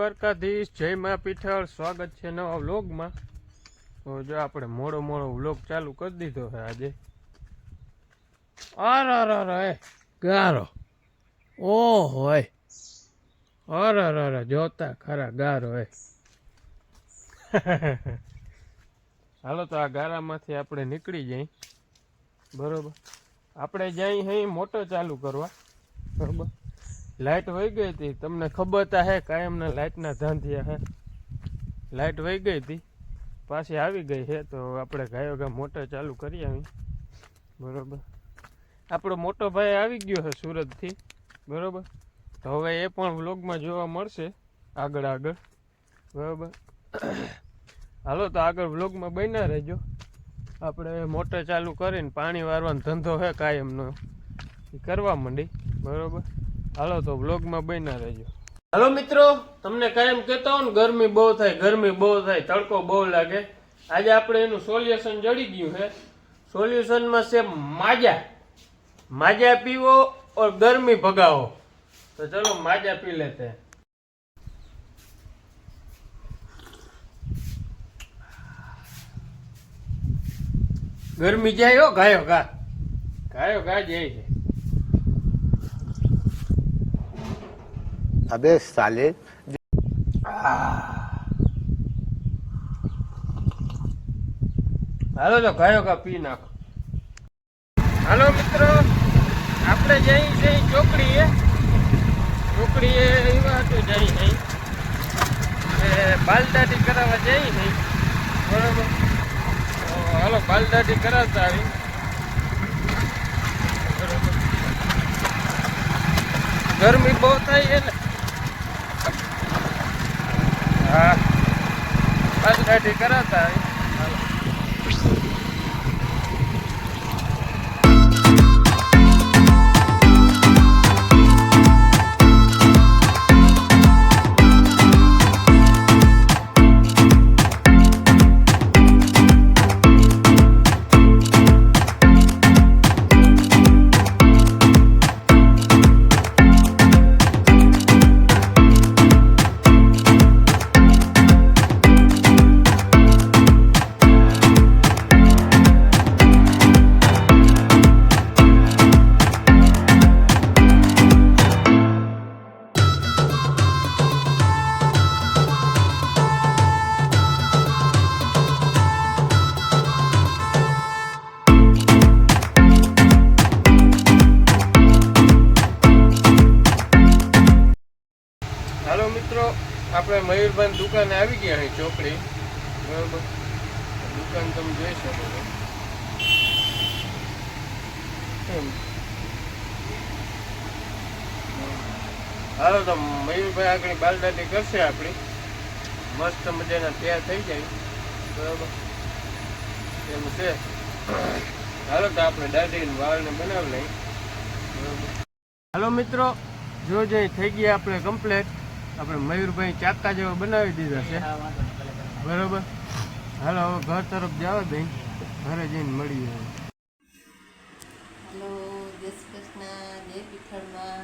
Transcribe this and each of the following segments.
દ્વારકાધીશ, જય મા પીઠળ। સ્વાગત છે નવા વ્લોગમાં। તો જો આપણે મોડો વ્લોગ ચાલુ કરી દીધો છે આજે। અરે ગારો ઓહો અરે જોતા ખરા ગારો હાલો તો આ ગારામાંથી આપણે નીકળી જઈએ, બરોબર। આપણે જઈ અહીં મોટર ચાલુ કરવા, બરોબર। લાઇટ વહી ગઈ હતી, તમને ખબર તા હે કાયમના લાઇટના ધાંધિયા હે। લાઇટ વહી ગઈ હતી, પાછી આવી ગઈ છે, તો આપણે ગાયો મોટર ચાલુ કરી આવી, બરોબર। આપણો મોટો ભાઈ આવી ગયો છે સુરતથી, બરોબર। તો હવે એ પણ વ્લોગમાં જોવા મળશે આગળ, બરોબર। હાલો તો આગળ વ્લોગમાં બન્યા રહેજો। આપણે મોટર ચાલુ કરીને પાણી વારવાનો ધંધો છે કાયમનો, એ કરવા માંડી, બરોબર। હાલો તો વ્લોગમાં બન્યા રહેજો। હાલો મિત્રો, તમને કાયમ કહેતા હો ને ગરમી બહુ થાય, તડકો બહુ લાગે। આજે આપણે એનું સોલ્યુશન જડી ગયું છે। સોલ્યુશનમાં છે માજા પીવો और गर्मी भगाओ। तो चलो माजा पी लेते हैं। गर्मी जाए हो गायो गा जाए है। अबे साले हालो तो गायो गा पी नाखो। हालो मित्रों, આપણે જઈ જઈ ચોકડીએ એવા તો જઈ જઈ બાલદાટી કરાવવા જઈ જઈ, બરોબર। હાલો બાલદાટી કરાવતા આવી, બરોબર। ગરમી બહુ થાય છે ને, હા બાલદાટી કરાવતા આવી। હાલો મિત્રો, આપણે મયુરભાઈ દુકાને આવી ગયા અહીં ચોકડી, બરોબર। દુકાન તમે જોઈ શકો છો એમ। હાલો તો મયુરભાઈ આગળ બાલદાટી કરશે આપણી, મસ્ત મજાના તૈયાર થઈ જાય, બરોબર એમ છે। હાલો તો આપણે દાઢી વાળને બનાવી લઈએ, બરોબર। હાલો મિત્રો, જો થઈ ગયા આપણે કમ્પ્લેટ। આપણે મયુરભાઈ ચાકા જેવા બનાવી દીધા છે, બરોબર। હાલો હવે ઘર તરફ જવા દઈ, ઘરે જઈને મળીએ। હેલો, જય શ્રી કૃષ્ણ, જય પીઠળમાં।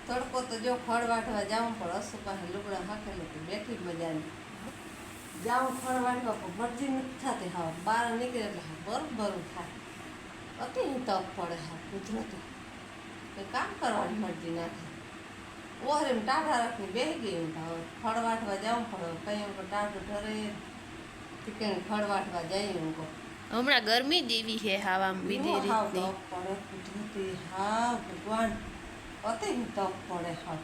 તડકો તો જો ફળ વાટવા જાઉં પણ અસુ પાસે લુગડા હાકેલું તો બેઠી મજાની જાઉં ફળ વાટવા પણ મરજી નથી થતી। હા બહાર નીકળે એટલે હા બરું થાય, અતિ તપ પડે। હા ગુજરાતી કંઈ કામ કરવાની મરજી ના થાય। ઓહરે ટાઢા રાખીને બેસી ગઈ હું, હવે ફળ વાટવા જાઉં પણ કંઈ હું ટાઢું ઢરે ચીકણ ફળ વાટવા જઈએ હું કહું। હમણાં ગરમી જેવી છે હાવા બીજી રીતની પડે ગુજરાતી, હા ભગવાન અતિ તપ પડે। હા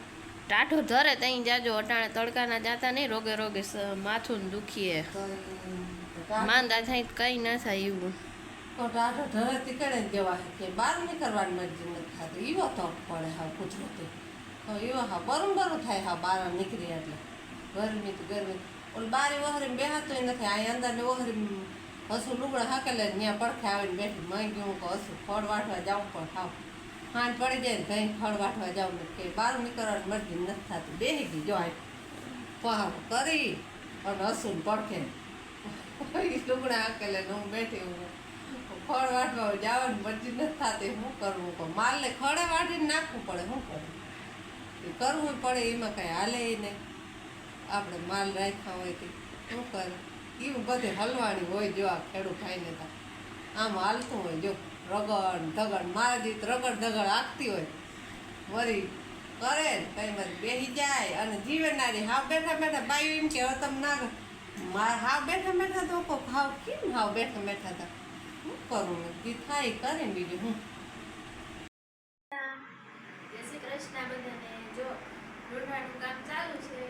ટાઢો ધરે તઈ જાજો, અટાણે તડકાના જાતા નહીં, રોગે માથું દુખીએ, માંદા થાય કઈ ના થાય એવું। તો ટાઢો ઢરે તીકડે જવા કે બહાર નીકળવાની મરજી નથી થતી, એવો તપ પડે। હા ગુજરાતી તો એવો હા બરું થાય। હા બહાર નીકળી એટલે ગરમી તો ગરમી, ઓલી બારી ઓહરી બેહાતોય નથી, અહીં અંદર ને ઓહરી હસું લુગડા હાકેલે ત્યાં પડખે આવીને બેઠી મઈ ગયું કે હસું ફળ વાટવા જાઉં પણ ખાવ હાંજ પડી જાય ને કંઈ ફળ વાટવા જાઉં ને કે બહાર નીકળવાની મરજી નથી થતી, બેસી ગઈ જો પહાડ કરી અને હસું પડખે લુગડા હાકેલે હું બેઠી હું ફળ વાટવા જવાની મરજી નથી થતી, શું કરવું? માલને ખડે વાટીને નાખવું પડે, શું કરવું? તે કરવું પડે, એમાં કાંઈ હાલે નહીં. આપણે માલ રાખ્યા હોય તે શું કરે, એવું બધે હલવાણી હોય. જો આ ખેડૂત ભાઈને તો આમ હાલતું હોય, જો રગડ ધગડ મારે જીત રગડ ધગડ આગતી હોય, વળી કરે ને કઈ બધી બેસી જાય અને જીવનારી હાવ બેઠા બેઠા બાયું એમ કે હવે તમે ના મારે હાવ બેઠા બેઠા તો કોક હાવ કેમ હાવ બેઠા બેઠા હતા શું કરું ને જે થાય કરે ને બીજું હું. જય શ્રી કૃષ્ણ બધાને. જો રોઢાનું કામ ચાલુ છે,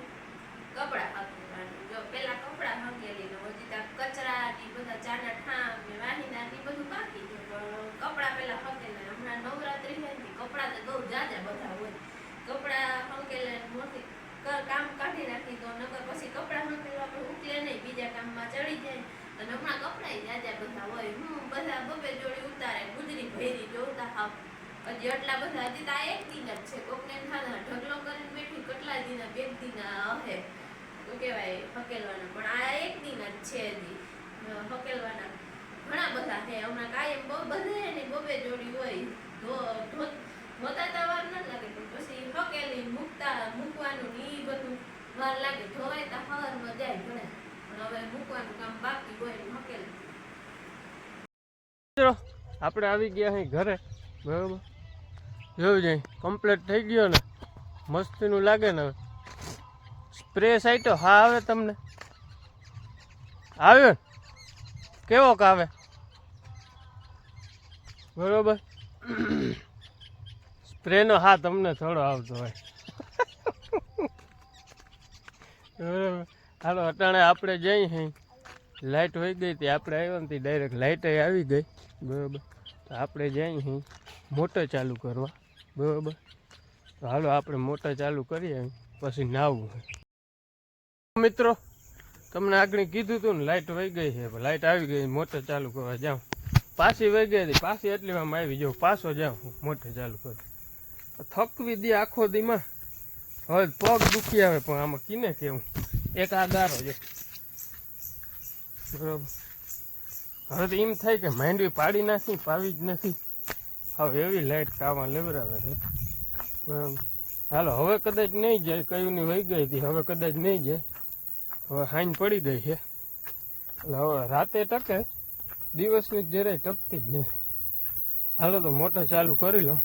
કપડાં હકેલવાનું. જો પેલા કપડાં હકેલી લો, હજી ત્યાં કચરા ની બધા ચાના ઠામ ને વાહિના ની બધું બાકી છે, પણ કપડાં પેલા હકેલે. હમણાં નવરાત્રી છે ને કપડાં તો બહુ જાજા બધા હોય. કપડાં હકેલે મોટી કામ કાઢી નાખી તો નકર પછી કપડાં હકેલવા પણ ઉકલે નહીં, બીજા કામમાં ચડી જાય. અને હમણાં કપડાં જાજા બધા હોય. હું બધા બબે જોડી ઉતારે, ગુજરી ભેરી જોતા હાવ હજી આટલા બધા. હજી તો આ એક દિન જ છે. કોકને થાના ઢગલો કરીને બેઠી કેટલા દિન, બે દિન હે શું કહેવાય હકેલવાના, પણ આ એક દિન જ છે. હજી હકેલવાના ઘણા બધા છે. હમણાં કાયમ બહુ બધે ને બબે જોડી હોય. ધોતા તો વાર ન લાગે, પણ પછી હકેલી મૂકવાનું ને એ બધું વાર લાગે. ધોવાય તો હવારમાં જાય ઘણા, પણ હવે મૂકવાનું કામ બાકી હોય ને હકેલી. આપણે આવી ગયા અહીં ઘરે, બરાબર. જોયું જાય કમ્પ્લીટ થઈ ગયો ને, મસ્તીનું લાગે ને. હવે સ્પ્રે સાઈટો હા આવે તમને, આવ્યો ને કેવોક આવે, બરોબર. સ્પ્રેનો હા તમને થોડો આવતો હોય, બરોબર. હાલો અટાણે આપણે જઈ હઈ, લાઇટ વહી ગઈ હતી, આપણે આવ્યા નથી ડાયરેક્ટ લાઇટ આવી ગઈ, બરોબર. તો આપણે જઈ હઈ મોટર ચાલુ કરવા, બરોબર. તો હાલો આપણે મોટર ચાલુ કરીએ, પછી નાવું. મિત્રો તમને આગળ કીધું હતું ને લાઇટ વહી ગઈ છે, લાઇટ આવી ગઈ, મોટર ચાલુ કરવા જાઉં. પાછી વહી ગઈ હતી, પાછી એટલીમાં આવી જાઉં, પાછો જાઉં મોટર ચાલુ કરવા. થકવી દે આખો દીમાં, હવે પગ દુખી આવે, પણ આમાં કીને કેવું એક આ ગારો છે, બરોબર. હવે તો એમ થાય કે માંડવી પાડી નાખી, પાવી જ નથી. હવે એવી લાઇટ કાવા લેવરાવે છે, બરાબર. હાલો હવે કદાચ નહીં જાય, કયું ની વહી ગઈ હતી, હવે કદાચ નહીં જાય. હવે હાઈન પડી ગઈ છે, એટલે હવે રાતે ટકે, દિવસની જરાય ટકતી જ નથી. હાલો તો મોટર ચાલુ કરી લો,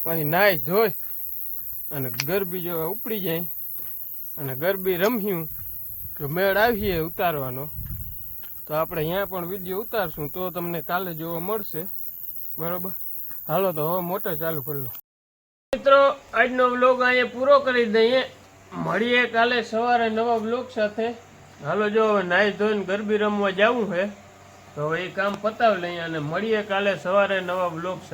પછી નાઈ ધોઈ અને ગરબી જો ઉપડી જાય અને ગરબી રમ્યું, જો મેળ આવીએ ઉતારવાનો તો આપણે અહીંયા પણ વિડીયો ઉતારશું, તો તમને કાલે જોવા મળશે, બરાબર. હાલો તો હવે મોટર ચાલુ કરી લો. મિત્રો આજનો વ્લોગ અહીંયા પૂરો કરી દઈએ, મળીએ કાલે સવારે નવા વ્લોગ સાથે. હાલો જો હવે નાહી ધોઈને ગરબી રમવા જવું છે, તો હવે એ કામ પતાવી લઈએ અને મળીએ કાલે સવારે નવા વ્લોગ સાથે.